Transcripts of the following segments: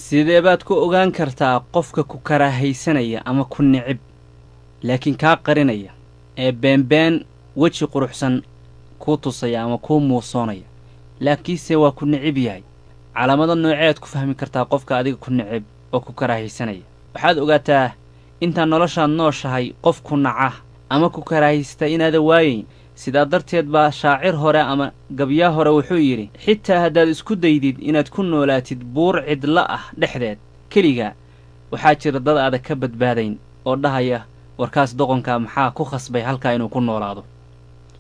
sidee baad ku ogaan kartaa qofka ku karaahaysanaya ama ku nicib laakiin kaa qarinaya ee beenbeen weji quruxsan kuu tusaya ama kuu muusoonaya laakiinse waa ku nicib yahay calaamada nooceed ku fahmi kartaa qofka adiga ku nicib oo ku karaahaysanaya waxaad ogaataa intaan noloshaad nooshahay qof ku naca ama ku karaahaysta inaada waayayn sidaa darteed baa shaacir hore ama gabyaa hore wuxuu yidhi xitaa haddaad isku daydid inaad ku noolaatid buur cidla ah dhexdeed keligaa waxaa jira dad adag ka badbaadayn oo dhahaya warkaas doqonkaa maxaa ku khasbay halkaa inuu ku noolaado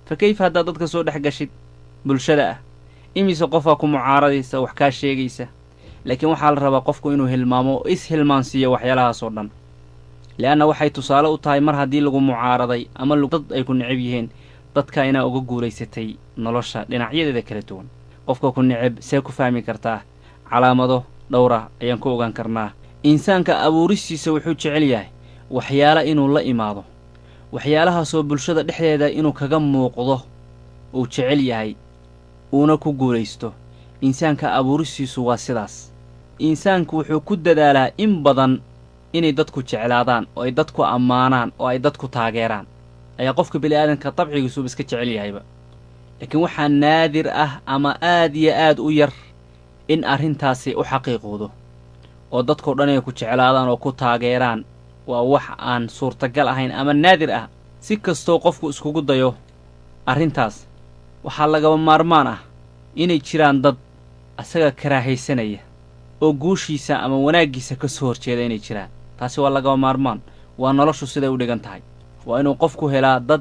fa kayfa haddaad dadka soo dhex gashid bulshada ah imise qofaa ku mucaaradaysa wax kaa sheegaysa laakiin waxaa la rabaa qofku inuu hilmaamo oo is-hilmaansiiyo waxyaalahaasoo dhan le'anna waxay tusaale u tahay mar haddii lagu mucaaraday ama dad ay ku nicib yihiin dadka inaa uga guulaysatay nolosha dhinacyadeeda kala duwan qofka ku nicib see ku fahmi kartaa calaamado dhowra ayaan ku ogaan karnaa insaanka abuuristiisa wuxuu jecel yahay waxyaala inuu la imaado waxyaalahaasoo bulshada dhexdeeda inuu kaga muuqdo uu jecel yahay uuna ku guulaysto insaanka abuuristiisu waa sidaas insaanku wuxuu ku dadaalaa in badan inay dadku jeclaadaan oo ay dadku ammaanaan oo ay dadku taageeraan ayaa qofka bini'aadanka dabcigiisuba iska jecel yahayba laakiin waxaa naadir ah ama aad iyo aad u yar in arrintaasi u xaqiiqoodo oo dadkao dhan ay ku jeclaadaan oo ku taageeraan waa wax aan suurtagal ahayn ama naadir ah si kastoo qofku iskugu dayo arrintaas waxaa lagaba maarmaan ah inay jiraan dad asaga karaahaysanaya oo guushiisa ama wanaaggiisa ka soo horjeeda inay jiraan taasi waa lagaba maarmaan waa noloshu siday u dhigan tahay waa inuu qofku helaa dad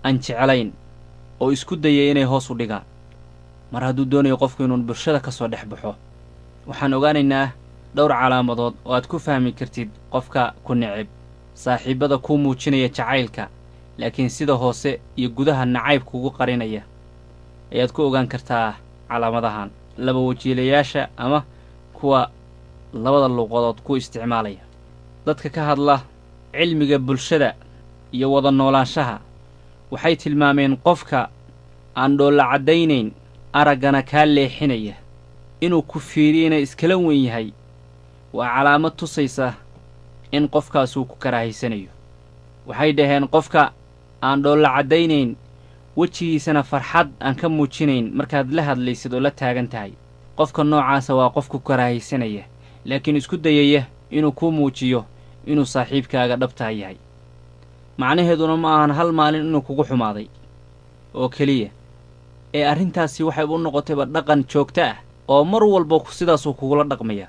aan jeclayn oo isku dayay inay hoos u dhigaan mar hadduu doonayo qofku inuu bulshada ka soo dhex baxo waxaan ogaanaynaa dhowr calaamadood oo aad ku fahmi kartid qofka ku nicib saaxiibbada kuu muujinaya jacaylka laakiin sida hoose iyo gudaha nacayb kugu qarinaya ayaad ku ogaan kartaa calaamadahan laba wajiilayaasha ama kuwa labada luuqadood ku isticmaalaya dadka ka hadla cilmiga bulshada iyo wada noolaanshaha waxay tilmaameen qofka aan dhoolla caddaynayn araggana kaa leexinaya inuu ku fiiriyana iskala weyn yahay waa calaamad tusaysa in qofkaasuu ku karaahaysanayo waxay dhaheen qofka aan dhoolla caddaynayn wejigiisana farxad aan ka muujinayn markaad la hadlaysid oo la taagan tahay qofka noocaasa waa qof ku karaahaysanaya laakiin isku dayaya inuu kuu muujiyo inuu saaxiibkaaga dhabtaa yahay macnaheeduna ma ahan hal maalin inuu kugu xumaaday oo keliya ee arrintaasi waxay u noqotayba dhaqan joogto ah oo mar walba sidaasuu kugula dhaqmaya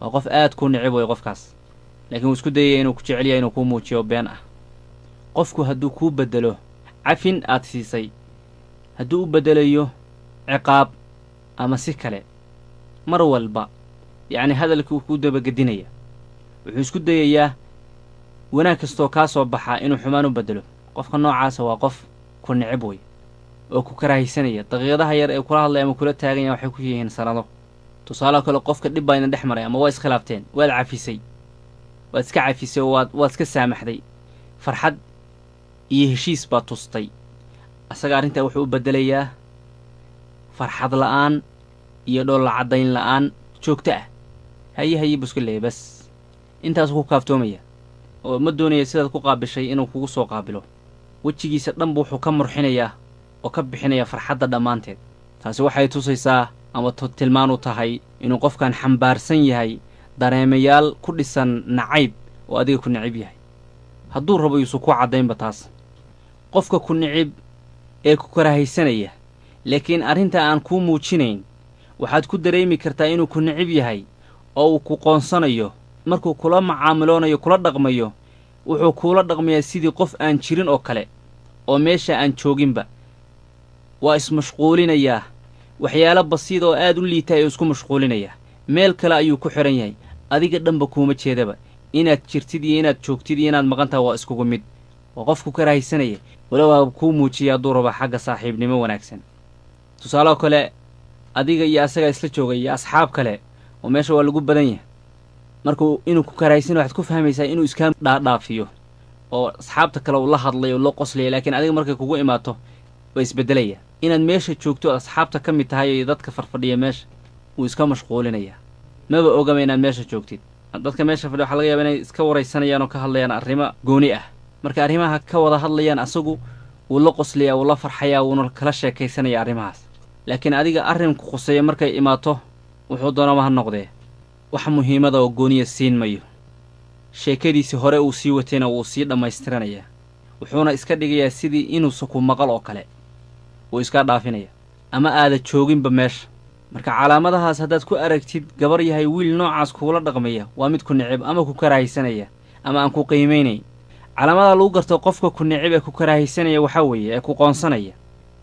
waa qof aad kuu nicib way qofkaas laakiin wuu isku dayaya inuu ku jecel yahay inuu kuu muujiyo been ah qofku hadduu kuu beddelo cafin aad siisay hadduu u beddelayo ciqaab ama si kale mar walba yacni hadalkii kuu dabagedinaya wuxuu isku dayayaa wanaag kastoo kaa soo baxaa inuu xumaan u beddelo qofka noocaasa waa qof ku nicib wey oo ku karaahaysanaya daqiiqadaha yar ee kula hadlaya ama kula taagan yaha waxay ku yihiin sannado tusaalaha kale qofka dhib baa idin dhex maray ama waa iskhilaafteen waad cafisay waad iska cafisay oo waad iska saamaxday farxad iyo heshiis baad tustay asaga arrintaa wuxuu u beddelayaa farxad la'aan iyo dhoolla caddayn la'aan joogto ah haye buu iska leeyay bas intaasuu ku kaaftoomaya oo ma doonaya sidaad ku qaabishay inuu kugu soo qaabilo wejigiisa dhanba wuxuu ka murxinayaa oo ka bixinayaa farxadda dhammaanteed taasi waxay tusaysaa ama tilmaan u tahay inuu qofkan xambaarsan yahay dareemayaal ku dhisan nacayb oo adiga ku nicib yahay hadduu rabo yuusu ku caddaynba taas qofka ku nicib ee ku karaahaysanaya laakiin arrinta aan kuu muujinayn waxaad ku dareemi kartaa inuu ku nicib yahay oo uu ku qoonsanayo markuu kula macaamiloonayo kula dhaqmayo wuxuu kuula dhaqmayaa sidii qof aan jirin oo kale oo meesha aan jooginba waa ismashquulinayaa waxyaalo basiid oo aad u liita ayuu isku mashquulinayaa meel kale ayuu ku xidhan yahay adiga dhanba kuuma jeedaba inaad jirtid iyo inaad joogtid iyo inaad maqan taha waa iskugu mid waa qof ku karaahaysanaya walowaa kuu muujiya hadduu raba xagga saaxiibnimo wanaagsan tusaaloo kale adiga iyo asagaa isla joogay iyo asxaab kale oo meesha waa lagu badan yahay markuu inuu ku karaahaysanaya waxaad ku fahmaysaa inuu iskaa dhaadhaafiyo oo asxaabta kale uu la hadlayo loo qoslaya laakiin adiga markay kugu imaato waa isbeddelaya inaad meesha joogto asxaabta ka mid tahay iyo dadka farfadhiya meesha wuu iska mashquulinayaa maba ogama inaad meesha joogtid dadka meesha fadhiya waxaa laga yaabaa inay iska waraysanayaan oo ka hadlayaan arrimo gooni ah marka arrimaha ka wada hadlayaan asagu wuu la qoslayaa wuu la farxayaa wuuna kala sheekaysanaya arrimahaas laakiin adiga arrinku khuseeya markay imaato wuxuu doonama ha noqdee wax muhiimada oo gooniya siin mayo sheekadiisii hore uu sii watayna wuu sii dhammaystiranayaa wuxuuna iska dhigayaa sidii inuusa ku maqal oo kale wuu iska dhaafinaya ama aada jooginba meesha marka calaamadahaas haddaad ku aragtid gabar yahay wiil noocaas kuula dhaqmaya waa mid ku necib ama ku karaahaysanaya ama aan ku qiimaynayn calaamadaha lagu garto qofka ku necib ee ku karaahaysanaya waxaa weeye ee ku qoonsanaya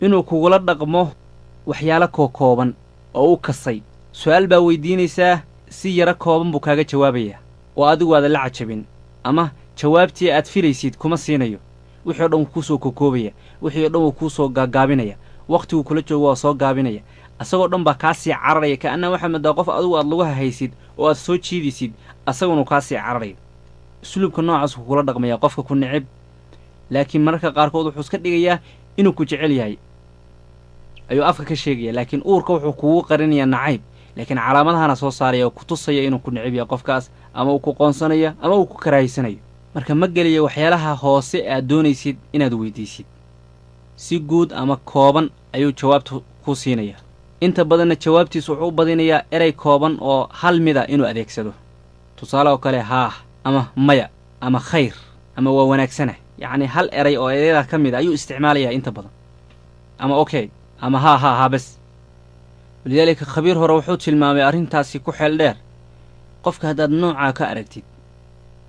inuu kugula dhaqmo waxyaalo kookooban oo u kasay su'aal baa weydiinaysaa si yaro kooban buu kaaga jawaabayaa oo adigu aadan la cajabin ama jawaabtii aad filaysid kuma siinayo wixii oo dhan wuu kuu soo kokoobaya wixii oo dhan wuu kuu soo gaagaabinaya wakhtiguu kula joogo waa soo gaabinaya asagoo dhan baa kaa sii cararaya ka'annaa waxaa moodaa qof adigu aad lagu hahaysid oo aad soo jiidaysid asaguna kaa sii cararayo usluubka noocaas wuu kula dhaqmayaa qofka ku necib laakiin mararka qaarkood wuxuu iska dhigayaa inuu ku jecel yahay ayuu afka ka sheegaya laakiin uurka wuxuu kugu qarinayaa nacayb laakiin calaamadahana soo saaraya oo ku tusaya inuu ku necib yahay qofkaas ama uu ku qoonsanayo ama uu ku karaahayanayo marka ma geliya waxyaalaha hoose aad doonaysid inaad weydiisid si guud ama kooban ayuu jawaabta ku siinayaa inta badanna jawaabtiisu wuxuu u badinayaa erey kooban oo hal mida inuu adeegsado tusaale oo kale haah ama maya ama khayr ama waa wanaagsana yacni hal eray oo ereyada ka mid a ayuu isticmaalayaa inta badan ama okay ama haa bas walidaalika khabiir hore wuxuu tilmaamay arrintaasi ku xeel dheer qofka haddaad noocaa ka aragtid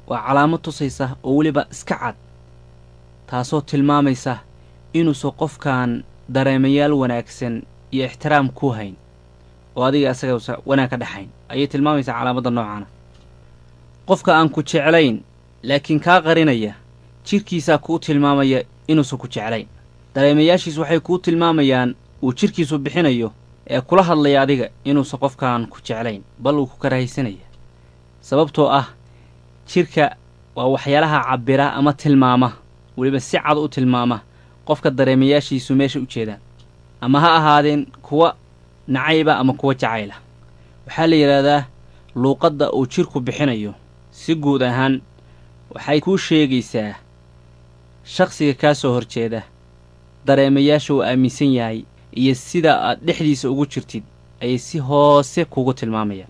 waa calaamad tusaysa oo weliba iska cad taasoo tilmaamaysa inuusan qofkan dareemayaal wanaagsan iyo ixtiraam ku hayn oo adiga isaga wanaag ka dhaxayn ayay tilmaamaysaa calaamadda noocaana qofka aan ku jeclayn laakiin kaa qarinaya jidhkiisaa kuu tilmaamaya inuusan ku jeclayn dareemayaashiis waxay kuu tilmaamayaan uu jidhkiisu bixinayo ee kula hadlaya adiga inuusan qofkaan ku jeclayn bal uu ku karahaysanaya sababtoo ah jidhka waa waxyaalaha cabbira ama tilmaama weliba si cad u tilmaama qofka dareemayaashiisu meesha u jeedaan ama ha ahaadeen kuwa nacayba ama kuwa jacayla waxaa la yidhaahdaa luuqadda uu jidhku bixinayo si guud ahaan waxay kuu sheegaysaa shakhsiga kaa soo horjeeda dareemayaasha uu aaminsan yahay iyo sida aad dhexdiisa ugu jirtid ayay si hoose kugu tilmaamayaan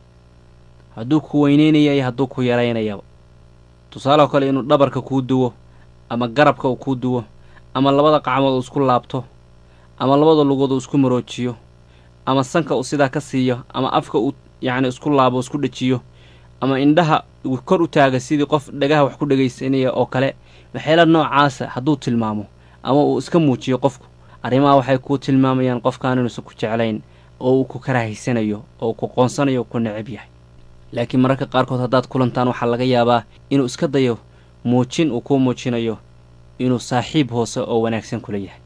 hadduu ku weynaynaya iyo hadduu ku yaraynayaba tusaaloo kale inuu dhabarka kuu duwo ama garabka uu kuu duwo ama labada qacmood uu isku laabto ama labada lugood uu isku maroojiyo ama sanka uu sidaa ka siiyo ama afka uu yacni isku laabo isku dhajiyo ama indhaha uu kor u taaga sidii qof dhagaha wax ku dhegaysanaya oo kale waxyaala noocaasa hadduu tilmaamo ama uu iska muujiyo qofku arrimaha waxay kuu tilmaamayaan qofkaan inuusan ku jeclayn oo uu ku karahaysanayo oo uu ku qoonsanayo ku necab yahay laakiin mararka qaarkood haddaad kulantaan waxaa laga yaabaa inuu iska dayo muujin uu kuu muujinayo inuu saaxiib hoose oo wanaagsan kula yahay